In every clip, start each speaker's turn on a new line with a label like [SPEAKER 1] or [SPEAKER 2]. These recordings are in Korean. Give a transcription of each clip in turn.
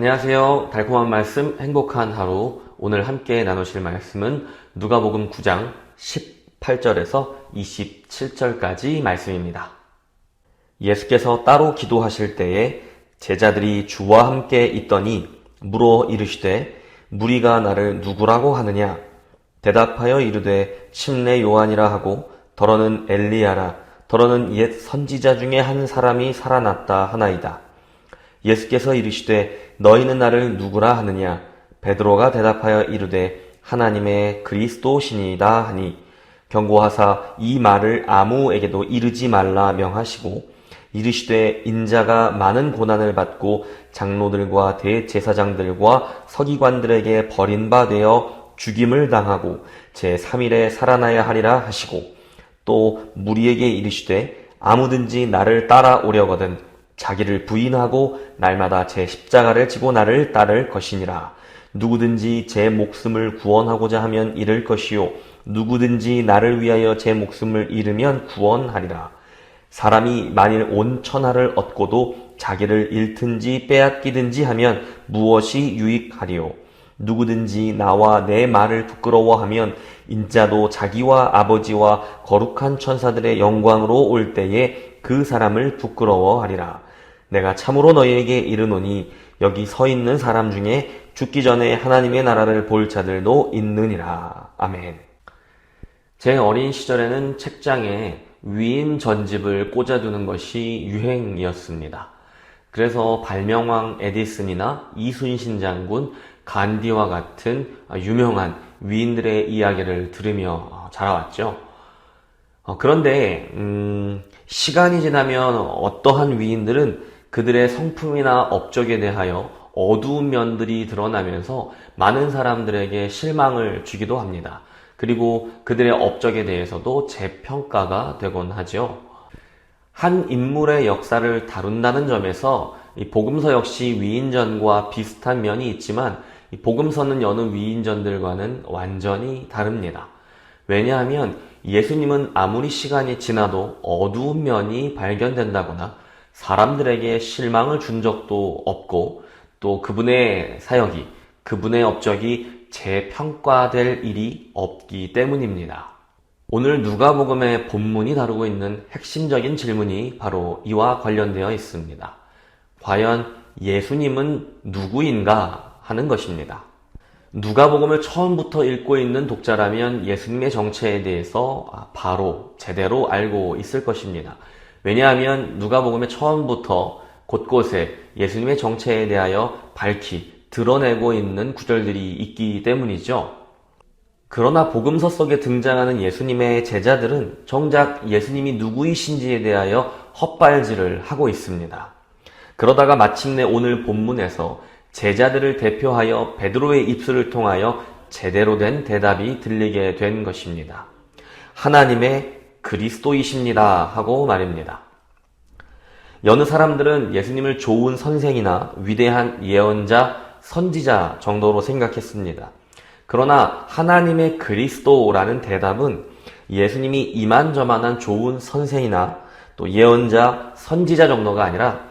[SPEAKER 1] 안녕하세요. 달콤한 말씀, 행복한 하루. 오늘 함께 나누실 말씀은 누가복음 9장 18절에서 27절까지 말씀입니다. 예수께서 따로 기도하실 때에 제자들이 주와 함께 있더니 물어 이르시되 무리가 나를 누구라고 하느냐? 대답하여 이르되 침례 요한이라 하고 더러는 엘리야라, 더러는 옛 선지자 중에 한 사람이 살아났다 하나이다. 예수께서 이르시되 너희는 나를 누구라 하느냐? 베드로가 대답하여 이르되 하나님의 그리스도시니이다 하니 경고하사 이 말을 아무에게도 이르지 말라 명하시고 이르시되 인자가 많은 고난을 받고 장로들과 대제사장들과 서기관들에게 버림받아 죽임을 당하고 제3일에 살아나야 하리라 하시고 또 무리에게 이르시되 아무든지 나를 따라오려거든 자기를 부인하고 날마다 제 십자가를 지고 나를 따를 것이니라. 누구든지 제 목숨을 구원하고자 하면 잃을 것이요 누구든지 나를 위하여 제 목숨을 잃으면 구원하리라. 사람이 만일 온 천하를 얻고도 자기를 잃든지 빼앗기든지 하면 무엇이 유익하리요? 누구든지 나와 내 말을 부끄러워하면 인자도 자기와 아버지와 거룩한 천사들의 영광으로 올 때에 그 사람을 부끄러워하리라. 내가 참으로 너희에게 이르노니 여기 서 있는 사람 중에 죽기 전에 하나님의 나라를 볼 자들도 있느니라. 아멘. 제 어린 시절에는 책장에 위인 전집을 꽂아두는 것이 유행이었습니다. 그래서 발명왕 에디슨이나 이순신 장군, 간디와 같은 유명한 위인들의 이야기를 들으며 자라왔죠. 그런데 시간이 지나면 어떠한 위인들은 그들의 성품이나 업적에 대하여 어두운 면들이 드러나면서 많은 사람들에게 실망을 주기도 합니다. 그리고 그들의 업적에 대해서도 재평가가 되곤 하죠. 한 인물의 역사를 다룬다는 점에서 이 복음서 역시 위인전과 비슷한 면이 있지만 이 복음서는 여느 위인전들과는 완전히 다릅니다. 왜냐하면 예수님은 아무리 시간이 지나도 어두운 면이 발견된다거나 사람들에게 실망을 준 적도 없고 또 그분의 사역이, 그분의 업적이 재평가될 일이 없기 때문입니다. 오늘 누가복음의 본문이 다루고 있는 핵심적인 질문이 바로 이와 관련되어 있습니다. 과연 예수님은 누구인가 하는 것입니다. 누가복음을 처음부터 읽고 있는 독자라면 예수님의 정체에 대해서 바로 제대로 알고 있을 것입니다. 왜냐하면 누가복음의 처음부터 곳곳에 예수님의 정체에 대하여 밝히 드러내고 있는 구절들이 있기 때문이죠. 그러나 복음서 속에 등장하는 예수님의 제자들은 정작 예수님이 누구이신지에 대하여 헛발질을 하고 있습니다. 그러다가 마침내 오늘 본문에서 제자들을 대표하여 베드로의 입술을 통하여 제대로 된 대답이 들리게 된 것입니다. 하나님의 그리스도이십니다 하고 말입니다. 여느 사람들은 예수님을 좋은 선생이나 위대한 예언자, 선지자 정도로 생각했습니다. 그러나 하나님의 그리스도라는 대답은 예수님이 이만저만한 좋은 선생이나 또 예언자, 선지자 정도가 아니라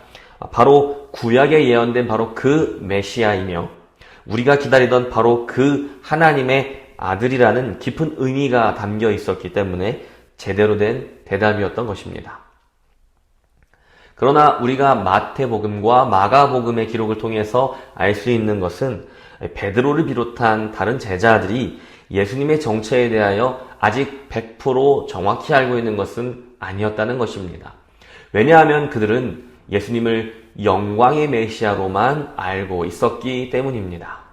[SPEAKER 1] 바로 구약에 예언된 바로 그 메시아이며 우리가 기다리던 바로 그 하나님의 아들이라는 깊은 의미가 담겨 있었기 때문에 제대로 된 대답이었던 것입니다. 그러나 우리가 마태복음과 마가복음의 기록을 통해서 알 수 있는 것은 베드로를 비롯한 다른 제자들이 예수님의 정체에 대하여 아직 100% 정확히 알고 있는 것은 아니었다는 것입니다. 왜냐하면 그들은 예수님을 영광의 메시아로만 알고 있었기 때문입니다.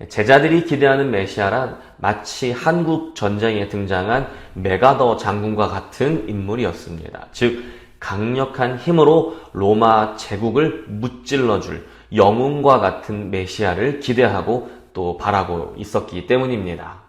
[SPEAKER 1] 제자들이 기대하는 메시아란 마치 한국 전쟁에 등장한 메가더 장군과 같은 인물이었습니다. 즉 강력한 힘으로 로마 제국을 무찔러줄 영웅과 같은 메시아를 기대하고 또 바라고 있었기 때문입니다.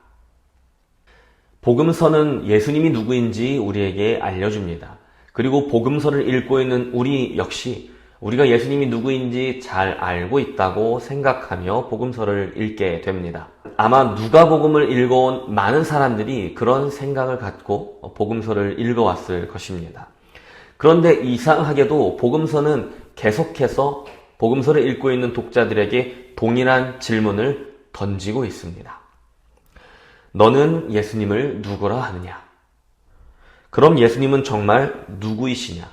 [SPEAKER 1] 복음서는 예수님이 누구인지 우리에게 알려줍니다. 그리고 복음서를 읽고 있는 우리 역시 우리가 예수님이 누구인지 잘 알고 있다고 생각하며 복음서를 읽게 됩니다. 아마 누가복음을 읽어온 많은 사람들이 그런 생각을 갖고 복음서를 읽어왔을 것입니다. 그런데 이상하게도 복음서는 계속해서 복음서를 읽고 있는 독자들에게 동일한 질문을 던지고 있습니다. 너는 예수님을 누구라 하느냐? 그럼 예수님은 정말 누구이시냐?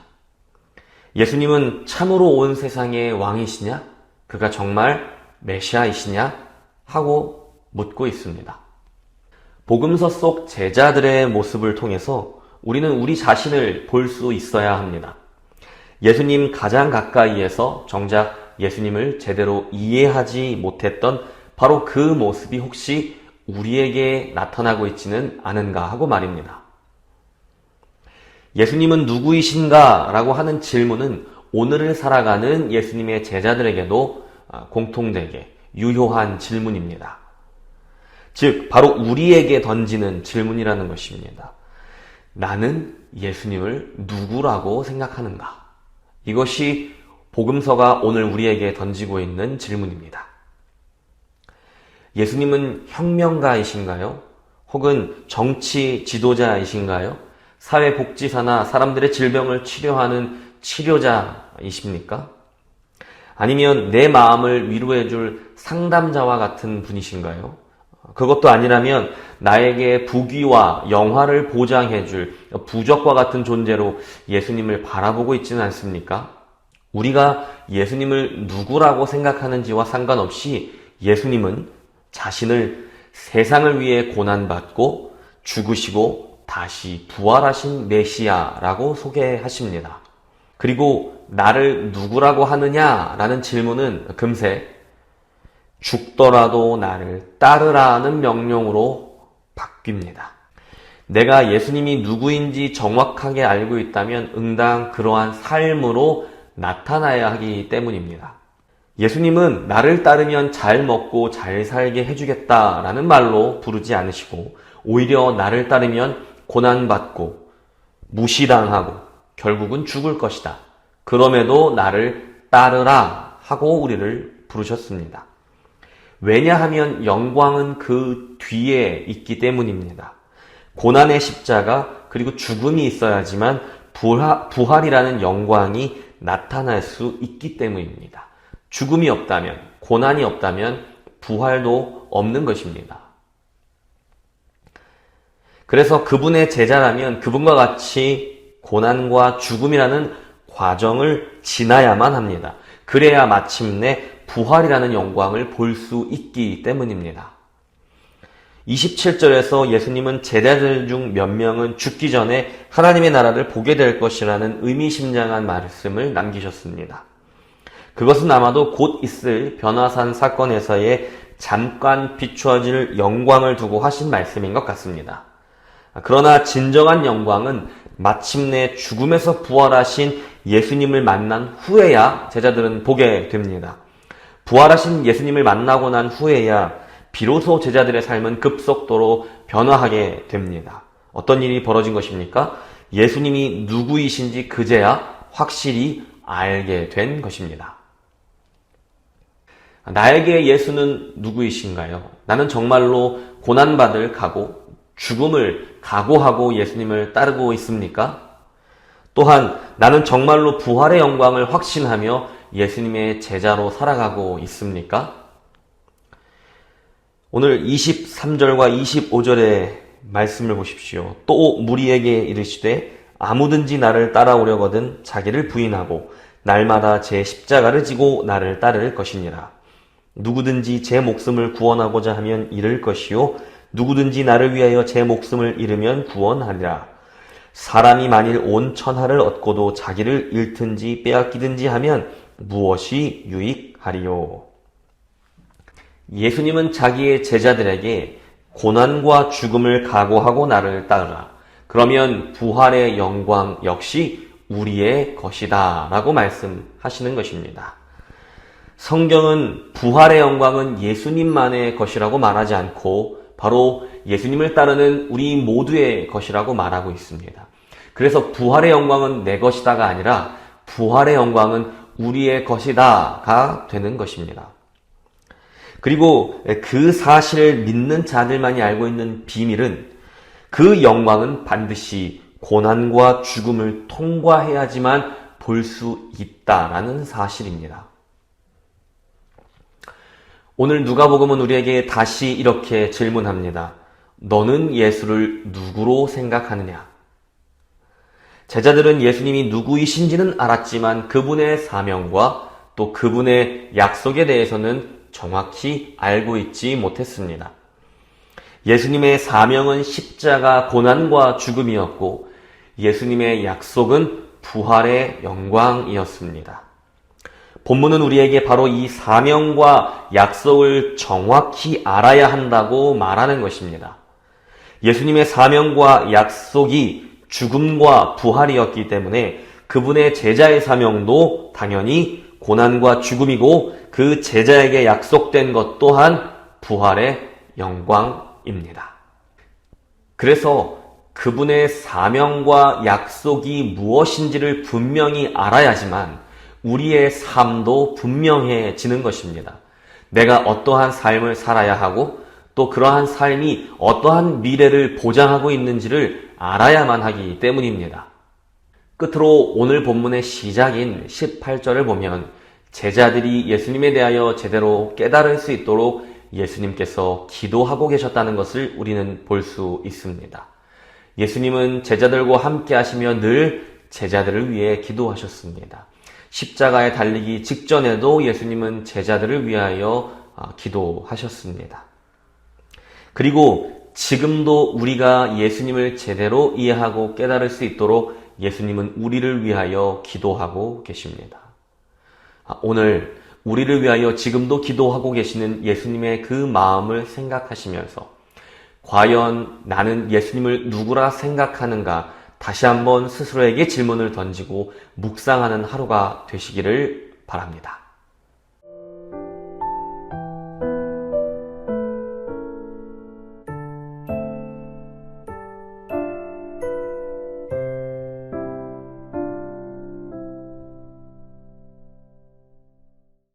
[SPEAKER 1] 예수님은 참으로 온 세상의 왕이시냐? 그가 정말 메시아이시냐? 하고 묻고 있습니다. 복음서 속 제자들의 모습을 통해서 우리는 우리 자신을 볼 수 있어야 합니다. 예수님 가장 가까이에서 정작 예수님을 제대로 이해하지 못했던 바로 그 모습이 혹시 우리에게 나타나고 있지는 않은가 하고 말입니다. 예수님은 누구이신가? 라고 하는 질문은 오늘을 살아가는 예수님의 제자들에게도 공통되게 유효한 질문입니다. 즉, 바로 우리에게 던지는 질문이라는 것입니다. 나는 예수님을 누구라고 생각하는가? 이것이 복음서가 오늘 우리에게 던지고 있는 질문입니다. 예수님은 혁명가이신가요? 혹은 정치 지도자이신가요? 사회복지사나 사람들의 질병을 치료하는 치료자이십니까? 아니면 내 마음을 위로해줄 상담자와 같은 분이신가요? 그것도 아니라면 나에게 부귀와 영화를 보장해줄 부적과 같은 존재로 예수님을 바라보고 있지는 않습니까? 우리가 예수님을 누구라고 생각하는지와 상관없이 예수님은 자신을 세상을 위해 고난받고 죽으시고 다시 부활하신 메시아라고 소개하십니다. 그리고 나를 누구라고 하느냐라는 질문은 금세 죽더라도 나를 따르라는 명령으로 바뀝니다. 내가 예수님이 누구인지 정확하게 알고 있다면 응당 그러한 삶으로 나타나야 하기 때문입니다. 예수님은 나를 따르면 잘 먹고 잘 살게 해주겠다라는 말로 부르지 않으시고 오히려 나를 따르면 고난받고 무시당하고 결국은 죽을 것이다. 그럼에도 나를 따르라 하고 우리를 부르셨습니다. 왜냐하면 영광은 그 뒤에 있기 때문입니다. 고난의 십자가 그리고 죽음이 있어야지만 부활이라는 영광이 나타날 수 있기 때문입니다. 죽음이 없다면, 고난이 없다면 부활도 없는 것입니다. 그래서 그분의 제자라면 그분과 같이 고난과 죽음이라는 과정을 지나야만 합니다. 그래야 마침내 부활이라는 영광을 볼 수 있기 때문입니다. 27절에서 예수님은 제자들 중 몇 명은 죽기 전에 하나님의 나라를 보게 될 것이라는 의미심장한 말씀을 남기셨습니다. 그것은 아마도 곧 있을 변화산 사건에서의 잠깐 비추어질 영광을 두고 하신 말씀인 것 같습니다. 그러나 진정한 영광은 마침내 죽음에서 부활하신 예수님을 만난 후에야 제자들은 보게 됩니다. 부활하신 예수님을 만나고 난 후에야 비로소 제자들의 삶은 급속도로 변화하게 됩니다. 어떤 일이 벌어진 것입니까? 예수님이 누구이신지 그제야 확실히 알게 된 것입니다. 나에게 예수는 누구이신가요? 나는 정말로 고난받을 각오, 죽음을 각오하고 예수님을 따르고 있습니까? 또한 나는 정말로 부활의 영광을 확신하며 예수님의 제자로 살아가고 있습니까? 오늘 23절과 25절의 말씀을 보십시오. 또 무리에게 이르시되 아무든지 나를 따라오려거든 자기를 부인하고 날마다 제 십자가를 지고 나를 따를 것이니라. 누구든지 제 목숨을 구원하고자 하면 잃을 것이요 누구든지 나를 위하여 제 목숨을 잃으면 구원하리라. 사람이 만일 온 천하를 얻고도 자기를 잃든지 빼앗기든지 하면 무엇이 유익하리요. 예수님은 자기의 제자들에게 고난과 죽음을 각오하고 나를 따르라. 그러면 부활의 영광 역시 우리의 것이다 라고 말씀하시는 것입니다. 성경은 부활의 영광은 예수님만의 것이라고 말하지 않고 바로 예수님을 따르는 우리 모두의 것이라고 말하고 있습니다. 그래서 부활의 영광은 내 것이다가 아니라 부활의 영광은 우리의 것이다가 되는 것입니다. 그리고 그 사실을 믿는 자들만이 알고 있는 비밀은 그 영광은 반드시 고난과 죽음을 통과해야지만 볼 수 있다라는 사실입니다. 오늘 누가복음은 우리에게 다시 이렇게 질문합니다. 너는 예수를 누구로 생각하느냐? 제자들은 예수님이 누구이신지는 알았지만 그분의 사명과 또 그분의 약속에 대해서는 정확히 알고 있지 못했습니다. 예수님의 사명은 십자가 고난과 죽음이었고 예수님의 약속은 부활의 영광이었습니다. 본문은 우리에게 바로 이 사명과 약속을 정확히 알아야 한다고 말하는 것입니다. 예수님의 사명과 약속이 죽음과 부활이었기 때문에 그분의 제자의 사명도 당연히 고난과 죽음이고 그 제자에게 약속된 것 또한 부활의 영광입니다. 그래서 그분의 사명과 약속이 무엇인지를 분명히 알아야지만 우리의 삶도 분명해지는 것입니다. 내가 어떠한 삶을 살아야 하고 또 그러한 삶이 어떠한 미래를 보장하고 있는지를 알아야만 하기 때문입니다. 끝으로 오늘 본문의 시작인 18절을 보면 제자들이 예수님에 대하여 제대로 깨달을 수 있도록 예수님께서 기도하고 계셨다는 것을 우리는 볼 수 있습니다. 예수님은 제자들과 함께 하시며 늘 제자들을 위해 기도하셨습니다. 십자가에 달리기 직전에도 예수님은 제자들을 위하여 기도하셨습니다. 그리고 지금도 우리가 예수님을 제대로 이해하고 깨달을 수 있도록 예수님은 우리를 위하여 기도하고 계십니다. 오늘 우리를 위하여 지금도 기도하고 계시는 예수님의 그 마음을 생각하시면서 과연 나는 예수님을 누구라 생각하는가 다시 한번 스스로에게 질문을 던지고 묵상하는 하루가 되시기를 바랍니다.